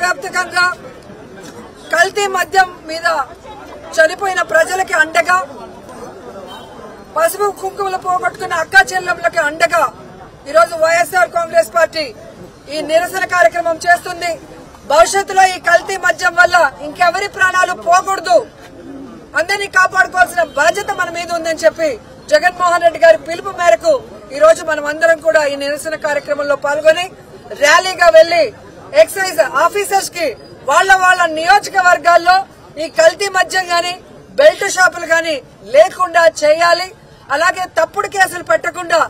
వ్యాప్తంగా కల్తీ మద్యం మీద చనిపోయిన ప్రజలకి అండగా, పసుపు కుంకుమలు పోగొట్టుకున్న అక్కా చెల్లెమ్మలకి అండగా ఈరోజు వైఎస్ఆర్ కాంగ్రెస్ పార్టీ ఈ నిరసన కార్యక్రమం చేస్తుంది. భవిష్యత్తులో ఈ కల్తీ మద్యం వల్ల ఇంకెవరి ప్రాణాలు పోకూడదు, అందరినీ కాపాడుకోవాల్సిన బాధ్యత మన మీద ఉందని చెప్పి జగన్మోహన్ రెడ్డి గారి పిలుపు మేరకు ఈ రోజు మనం అందరం కూడా ఈ నిరసన కార్యక్రమంలో పాల్గొని ర్యాలీగా వెళ్లి ఎక్సైజ్ ఆఫీసర్స్ కి వాళ్ళ నియోజకవర్గాల్లో ఈ కల్తీ మద్యం గాని బెల్ట్ షాపులు గాని లేకుండా చేయాలి. అలాగే తప్పుడు కేసులు పెట్టకుండా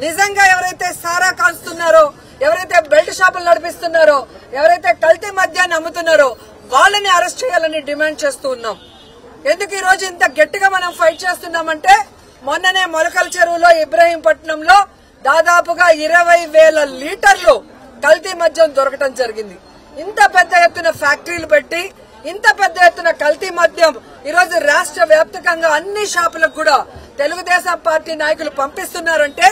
నిజంగా ఎవరైతే సారా కాల్స్తున్నారో, ఎవరైతే బెల్ట్ షాపులు నడిపిస్తున్నారో, ఎవరైతే కల్తీ మద్యాన్ని అమ్ముతున్నారో వాళ్ళని అరెస్ట్ చేయాలని డిమాండ్ చేస్తూ ఉన్నాం. ఎందుకు ఈ రోజు ఇంత గట్టిగా మనం ఫైట్ చేస్తున్నామంటే మొన్ననే మొలకల చెరువులో ఇబ్రహీంపట్నంలో దాదాపుగా 20,000 లీటర్లు కల్తీ మద్యం దొరకటం జరిగింది. ఇంత పెద్ద ఎత్తున ఫ్యాక్టరీలు పెట్టి ఇంత పెద్ద ఎత్తున కల్తీ మద్యం ఈరోజు రాష్ట్ర వ్యాప్తంగా అన్ని షాపులకు కూడా తెలుగుదేశం పార్టీ నాయకులు పంపిస్తున్నారంటే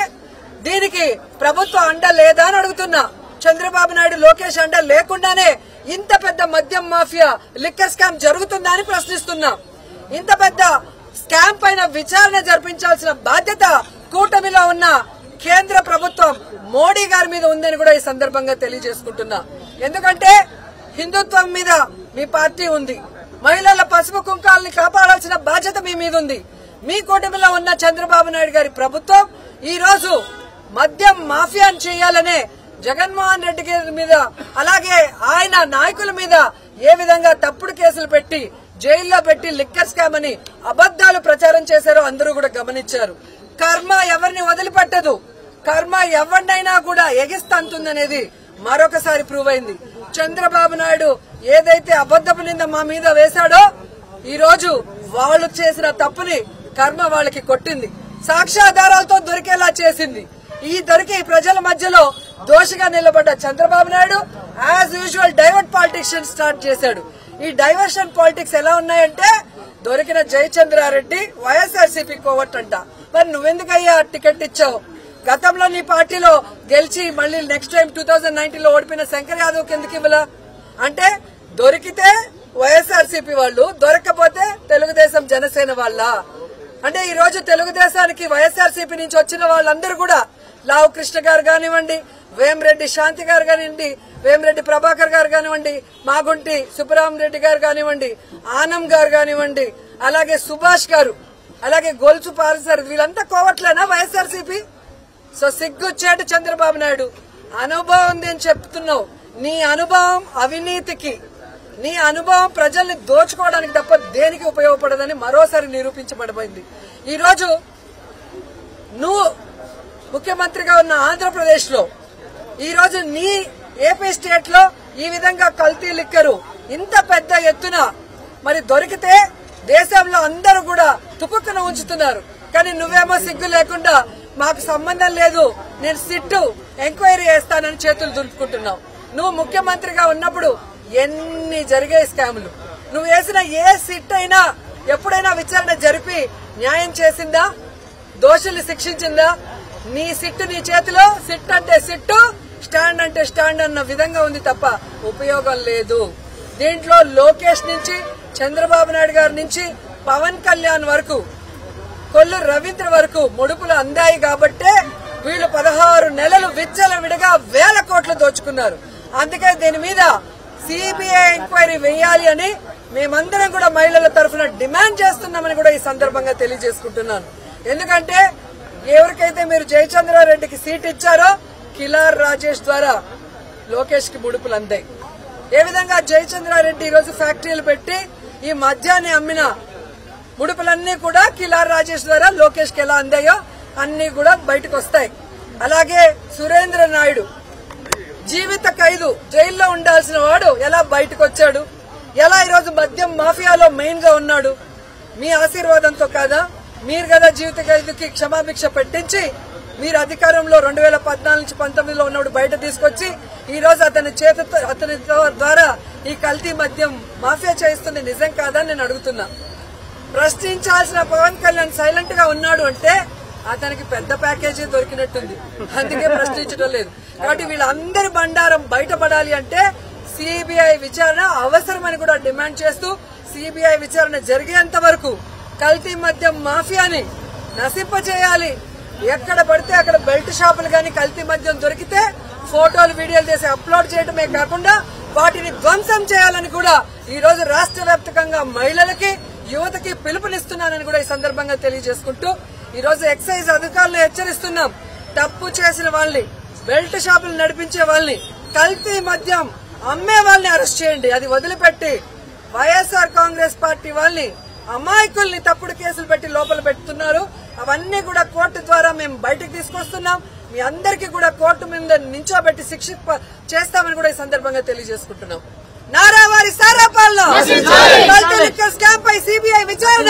దీనికి ప్రభుత్వ అండ లేదా అని అడుగుతున్నా. చంద్రబాబు నాయుడు, లోకేష్ అండ లేకుండానే ఇంత పెద్ద మద్యం మాఫియా, లిక్కర్ స్కామ్ జరుగుతుందా అని ప్రశ్నిస్తున్నా. ఇంత పెద్ద స్కామ్ పైన విచారణ జరిపించాల్సిన బాధ్యత కూటమిలో ఉన్న కేంద్ర ప్రభుత్వం మోడీ గారి మీద ఉందని కూడా ఈ సందర్భంగా తెలియజేసుకుంటున్నా. ఎందుకంటే హిందుత్వం మీద మీ పార్టీ ఉంది, మహిళల పసుపు కుంకాలని కాపాడాల్సిన బాధ్యత మీ మీద ఉంది. మీ కూటమిలో ఉన్న చంద్రబాబు నాయుడు గారి ప్రభుత్వం ఈ రోజు మద్యం మాఫియాను చేయాలనే జగన్మోహన్ రెడ్డి గారి మీద, అలాగే ఆయన నాయకుల మీద ఏ విధంగా తప్పుడు కేసులు పెట్టి జైల్లో పెట్టి లిక్కర్ స్కామ్ అని అబద్దాలు ప్రచారం చేశారో అందరూ కూడా గమనించారు. కర్మ ఎవరిని వదిలిపెట్టదు, కర్మ ఎవరినైనా కూడా ఎగిస్తంతుందనేది మరొకసారి ప్రూవ్ అయింది. చంద్రబాబు నాయుడు ఏదైతే అబద్దపు నింద మా మీద వేశాడో ఈ రోజు వాళ్ళు చేసిన తప్పుని కర్మ వాళ్ళకి కొట్టింది, సాక్ష్యాధారాలతో దొరికేలా చేసింది. ఈ దొరికి ప్రజల మధ్యలో దోషిగా నిలబడ్డ Chandrababu Naidu as usual divert politics start చేశాడు. ఈ డైవర్షన్ పాలిటిక్స్ ఎలా ఉన్నాయంటే దొరికిన జయచంద్రారెడ్డి వైఎస్ఆర్సీపీ కోవట్టంట. మరి నువ్వెందుకయ్యా టికెట్ ఇచ్చావు? గతంలో నీ పార్టీలో గెలిచి మళ్ళీ నెక్స్ట్ టైం 2019 లో ఓడిపోయిన శంకర్ యాదవ్ ఎందుకు ఇవ్వలా? అంటే దొరికితే వైఎస్ఆర్సీపీ వాళ్ళు, దొరకకపోతే తెలుగుదేశం జనసేన వాళ్ళ. అంటే ఈ రోజు తెలుగుదేశానికి వైఎస్ఆర్సీపీ నుంచి వచ్చిన వాళ్ళందరూ కూడా లావు కృష్ణ గారు కానివ్వండి, వేమిరెడ్డి శాంతి గారు కానివ్వండి, వేమిరెడ్డి ప్రభాకర్ గారు కానివ్వండి, మాగుంటి సుబ్బరామరెడ్డి గారు కానివ్వండి, ఆనం గారు కానివ్వండి, అలాగే సుభాష్ గారు, అలాగే గొలుసు పాల్సారు, వీళ్ళంతా కోవట్లేనా వైఎస్ఆర్సీపీ? సో సిగ్గుచ్చేటి చంద్రబాబు నాయుడు, అనుభవం ఉంది అని చెప్తున్నావు. నీ అనుభవం అవినీతికి, నీ అనుభవం ప్రజల్ని దోచుకోవడానికి తప్ప దేనికి ఉపయోగపడదని మరోసారి నిరూపించబడిపోయింది. ఈ రోజు నువ్వు ముఖ్యమంత్రిగా ఉన్న ఆంధ్రప్రదేశ్ లో ఈ రోజు నీ ఏపీ స్టేట్ లో ఈ విధంగా కల్తీ లిక్కరు ఇంత పెద్ద ఎత్తున మరి దొరికితే దేశంలో అందరూ కూడా తుపుక్కున ఉంచుతున్నారు. కానీ నువ్వేమో సిగ్గు లేకుండా మాకు సంబంధం లేదు, నేను సిట్టు ఎంక్వైరీ చేస్తానని చేతులు దులుపుకుంటున్నావు. నువ్వు ముఖ్యమంత్రిగా ఉన్నప్పుడు ఎన్ని జరిగే స్కాములు, నువ్వు వేసిన ఏ సిట్ అయినా ఎప్పుడైనా విచారణ జరిపి న్యాయం చేసిందా? దోషుల్ని శిక్షించిందా? నీ సిట్టు నీ చేతిలో, సిట్ అంటే సిట్టు, స్టాండ్ అంటే స్టాండ్ అన్న విధంగా ఉంది తప్ప ఉపయోగం లేదు. దీంట్లో లోకేష్ నుంచి, చంద్రబాబు నాయుడు గారి నుంచి, పవన్ కళ్యాణ్ వరకు, కొల్లు రవీంద్ర వరకు ముడుపులు అందాయి కాబట్టే వీళ్ళు 16 నెలలు విచ్చలవిడిగా 1000 కోట్లు దోచుకున్నారు. అందుకే దీని మీద సిబిఐ ఎంక్వైరీ వేయాలి అని మేమందరం కూడా మహిళల తరఫున డిమాండ్ చేస్తున్నామని కూడా ఈ సందర్భంగా తెలియజేసుకుంటున్నాను. ఎందుకంటే ఎవరికైతే మీరు జయచంద్రారెడ్డికి సీట్ ఇచ్చారో కిలార్ రాజేష్ ద్వారా లోకేష్ కి ముడుపులు అందాయి. ఏ విధంగా జయచంద్రారెడ్డి ఈరోజు ఫ్యాక్టరీలు పెట్టి ఈ మద్యాన్ని అమ్మిన ముడుపులన్నీ కూడా కిలార్ రాజేష్ ద్వారా లోకేష్ కి ఎలా అందాయో అన్ని కూడా బయటకు వస్తాయి. అలాగే సురేంద్ర నాయుడు జీవిత ఖైదు జైల్లో ఉండాల్సిన వాడు ఎలా బయటకు వచ్చాడు? ఎలా ఈరోజు మద్యం మాఫియాలో మెయిన్ గా ఉన్నాడు? మీ ఆశీర్వాదంతో కాదా? మీరు కదా జీవిత ఖైదుకి క్షమాభిక్ష పెట్టించి మీరు అధికారంలో 2014 నుంచి 19లో ఉన్నప్పుడు బయట తీసుకొచ్చి ఈ రోజు అతని ద్వారా ఈ కల్తీ మద్యం మాఫియా చేస్తుంది నిజం కాదా నేను అడుగుతున్నా. ప్రశ్నించాల్సిన పవన్ కళ్యాణ్ సైలెంట్ గా ఉన్నాడు అంటే అతనికి పెద్ద ప్యాకేజీ దొరికినట్టుంది, అందుకే ప్రశ్నించడం లేదు. కాబట్టి వీళ్ళందరి బండారం బయటపడాలి అంటే సిబిఐ విచారణ అవసరమని కూడా డిమాండ్ చేస్తూ సిబిఐ విచారణ జరిగేంత వరకు కల్తీ మద్యం మాఫియాని నశింపచేయాలి. ఎక్కడ పడితే అక్కడ బెల్ట్ షాపులు గాని కల్తీ మద్యం దొరికితే ఫోటోలు వీడియోలు చేసి అప్లోడ్ చేయడమే కాకుండా వాటిని ధ్వంసం చేయాలని కూడా ఈ రోజు రాష్ట్ర వ్యాప్తంగా మహిళలకి యువతకి పిలుపునిస్తున్నానని కూడా ఈ సందర్భంగా తెలియజేసుకుంటూ ఈ రోజు ఎక్సైజ్ అధికారులను హెచ్చరిస్తున్నాం. తప్పు చేసిన వాళ్ళని, బెల్ట్ షాపులు నడిపించే వాళ్ళని, కల్తీ మద్యం అమ్మే వాళ్ళని అరెస్ట్ చేయండి. అది వదిలిపెట్టి వైఎస్ఆర్ కాంగ్రెస్ పార్టీ వాళ్ళని, అమాయకుల్ని తప్పుడు కేసులు పెట్టి లోపల పెడుతున్నారు. అవన్నీ కూడా కోర్టు ద్వారా మేము బయటకు తీసుకొస్తున్నాం. మీ అందరికీ కూడా కోర్టు మీద నించోబెట్టి శిక్ష చేస్తామని కూడా ఈ సందర్భంగా తెలియజేసుకుంటున్నాం. నారావారి సారా పాలన, కల్తీ లిక్కర్ స్కామ్ పై సిబిఐ విచారణ.